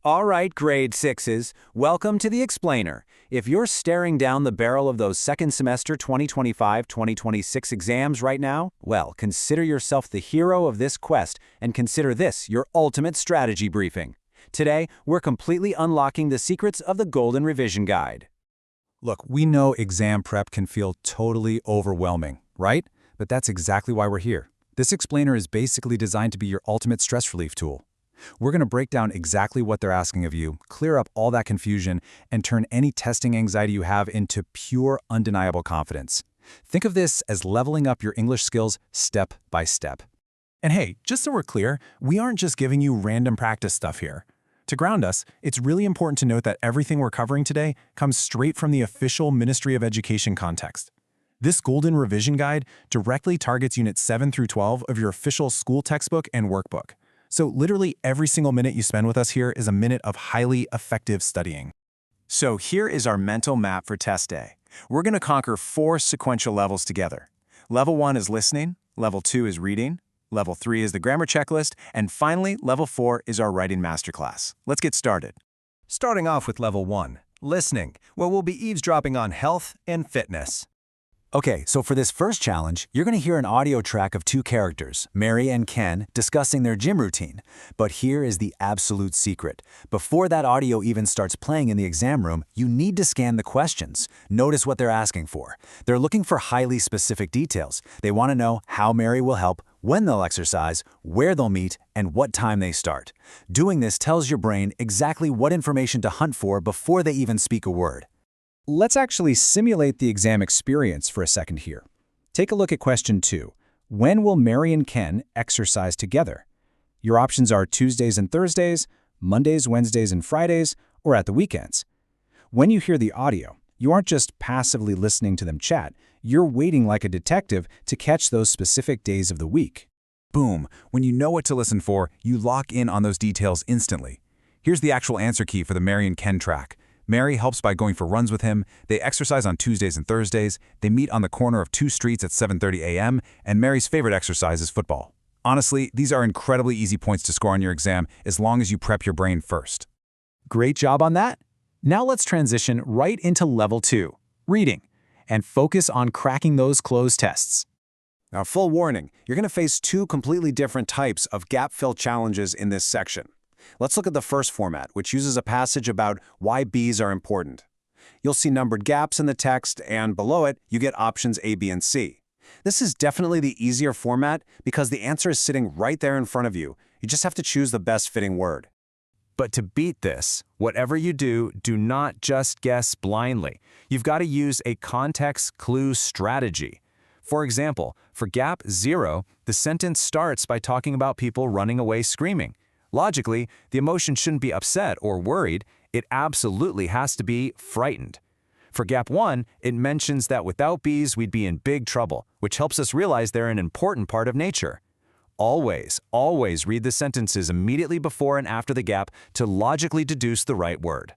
All right, grade sixes, welcome to the explainer. If you're staring down the barrel of those second semester 2025-2026 exams right now, well, consider yourself the hero of this quest and consider this your ultimate strategy briefing. Today, we're completely unlocking the secrets of the Golden Revision Guide. Look, we know exam prep can feel totally overwhelming, right? But that's exactly why we're here. This explainer is basically designed to be your ultimate stress relief tool. We're going to break down exactly what they're asking of you, clear up all that confusion, and turn any testing anxiety you have into pure, undeniable confidence. Think of this as leveling up your English skills step by step. And hey, just so we're clear, we aren't just giving you random practice stuff here. To ground us, it's really important to note that everything we're covering today comes straight from the official Ministry of Education context. This Golden Revision Guide directly targets Units 7 through 12 of your official school textbook and workbook. So literally every single minute you spend with us here is a minute of highly effective studying. So here is our mental map for test day. We're going to conquer 4 sequential levels together. Level 1 is listening, Level 2 is reading, Level 3 is the grammar checklist, and finally, Level 4 is our writing masterclass. Let's get started. Starting off with Level 1, listening, where we'll be eavesdropping on health and fitness. Okay, so for this first challenge, you're going to hear an audio track of 2 characters, Mary and Ken, discussing their gym routine. But here is the absolute secret. Before that audio even starts playing in the exam room, you need to scan the questions. Notice what they're asking for. They're looking for highly specific details. They want to know how Mary will help, when they'll exercise, where they'll meet, and what time they start. Doing this tells your brain exactly what information to hunt for before they even speak a word. Let's actually simulate the exam experience for a second here. Take a look at question 2. When will Mary and Ken exercise together? Your options are Tuesdays and Thursdays, Mondays, Wednesdays, and Fridays, or at the weekends. When you hear the audio, you aren't just passively listening to them chat, you're waiting like a detective to catch those specific days of the week. Boom! When you know what to listen for, you lock in on those details instantly. Here's the actual answer key for the Mary and Ken track. Mary helps by going for runs with him, they exercise on Tuesdays and Thursdays, they meet on the corner of 2 streets at 7:30 a.m., and Mary's favorite exercise is football. Honestly, these are incredibly easy points to score on your exam as long as you prep your brain first. Great job on that. Now let's transition right into Level 2, reading, and focus on cracking those cloze tests. Now, full warning, you're going to face 2 completely different types of gap-fill challenges in this section. Let's look at the first format, which uses a passage about why B's are important. You'll see numbered gaps in the text, and below it, you get options A, B, and C. This is definitely the easier format because the answer is sitting right there in front of you. You just have to choose the best fitting word. But to beat this, whatever you do, do not just guess blindly. You've got to use a context clue strategy. For example, for gap 0, the sentence starts by talking about people running away screaming. Logically, the emotion shouldn't be upset or worried, it absolutely has to be frightened. For gap 1, it mentions that without bees we'd be in big trouble, which helps us realize they're an important part of nature. Always, always read the sentences immediately before and after the gap to logically deduce the right word.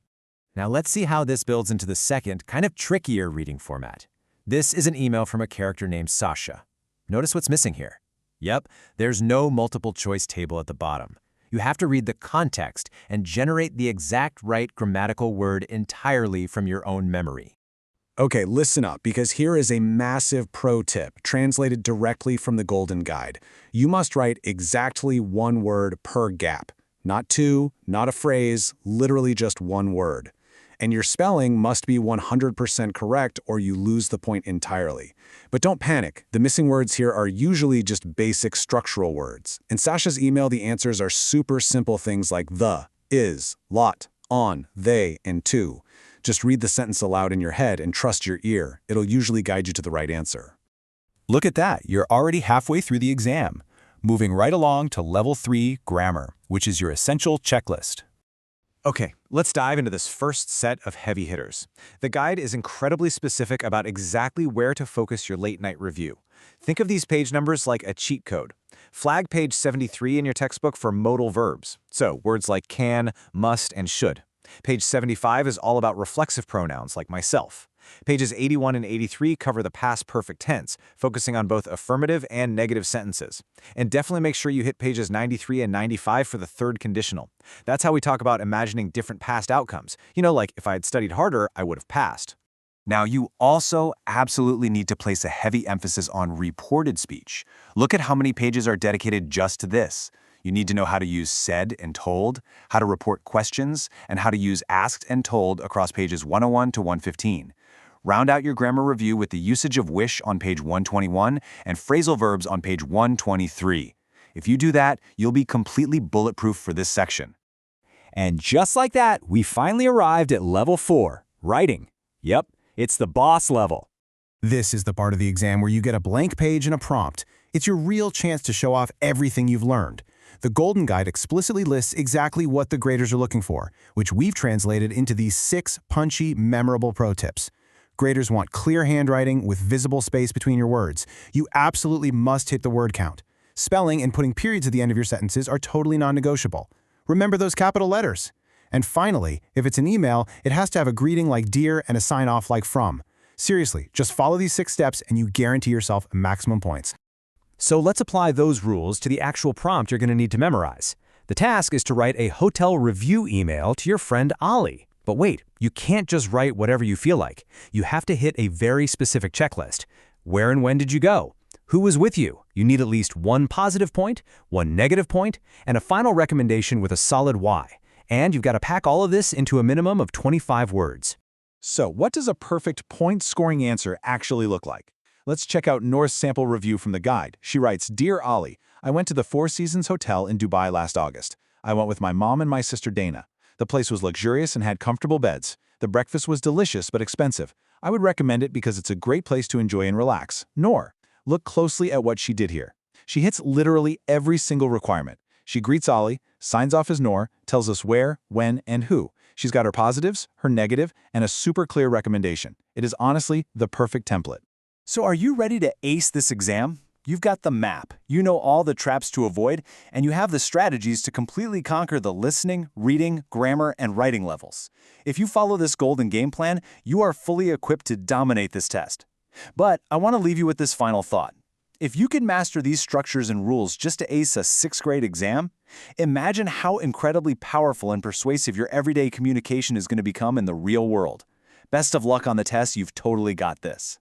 Now let's see how this builds into the second, kind of trickier reading format. This is an email from a character named Sasha. Notice what's missing here. Yep, there's no multiple choice table at the bottom. You have to read the context and generate the exact right grammatical word entirely from your own memory. Okay, listen up, because here is a massive pro tip translated directly from the Golden Guide. You must write exactly 1 word per gap. Not 2, not a phrase, literally just 1 word. And your spelling must be 100% correct or you lose the point entirely. But don't panic, the missing words here are usually just basic structural words. In Sasha's email, the answers are super simple things like the, is, lot, on, they, and to. Just read the sentence aloud in your head and trust your ear. It'll usually guide you to the right answer. Look at that, you're already halfway through the exam. Moving right along to Level 3, Grammar, which is your essential checklist. Okay, let's dive into this first set of heavy hitters. The guide is incredibly specific about exactly where to focus your late-night review. Think of these page numbers like a cheat code. Flag page 73 in your textbook for modal verbs, so words like can, must, and should. Page 75 is all about reflexive pronouns like myself. Pages 81 and 83 cover the past perfect tense, focusing on both affirmative and negative sentences. And definitely make sure you hit pages 93 and 95 for the third conditional. That's how we talk about imagining different past outcomes. You know, like if I had studied harder, I would have passed. Now, you also absolutely need to place a heavy emphasis on reported speech. Look at how many pages are dedicated just to this. You need to know how to use said and told, how to report questions, and how to use asked and told across pages 101 to 115. Round out your grammar review with the usage of wish on page 121 and phrasal verbs on page 123. If you do that, you'll be completely bulletproof for this section. And just like that, we finally arrived at level 4, writing. Yep, it's the boss level. This is the part of the exam where you get a blank page and a prompt. It's your real chance to show off everything you've learned. The Golden Guide explicitly lists exactly what the graders are looking for, which we've translated into these 6 punchy, memorable pro tips. Graders want clear handwriting with visible space between your words. You absolutely must hit the word count. Spelling and putting periods at the end of your sentences are totally non-negotiable. Remember those capital letters. And finally, if it's an email, it has to have a greeting like dear and a sign-off like from. Seriously, just follow these 6 steps and you guarantee yourself maximum points. So let's apply those rules to the actual prompt you're going to need to memorize. The task is to write a hotel review email to your friend Ali. But wait, you can't just write whatever you feel like. You have to hit a very specific checklist. Where and when did you go? Who was with you? You need at least 1 positive point, 1 negative point, and a final recommendation with a solid why. And you've got to pack all of this into a minimum of 25 words. So, what does a perfect point-scoring answer actually look like? Let's check out Noor's sample review from the guide. She writes, Dear Ali, I went to the Four Seasons Hotel in Dubai last August. I went with my mom and my sister Dana. The place was luxurious and had comfortable beds. The breakfast was delicious but expensive. I would recommend it because it's a great place to enjoy and relax. Noor, look closely at what she did here. She hits literally every single requirement. She greets Ali, signs off as Noor, tells us where, when, and who. She's got her positives, her negative, and a super clear recommendation. It is honestly the perfect template. So are you ready to ace this exam? You've got the map, you know all the traps to avoid, and you have the strategies to completely conquer the listening, reading, grammar, and writing levels. If you follow this golden game plan, you are fully equipped to dominate this test. But I want to leave you with this final thought. If you can master these structures and rules just to ace a 6th grade exam, imagine how incredibly powerful and persuasive your everyday communication is going to become in the real world. Best of luck on the test, you've totally got this.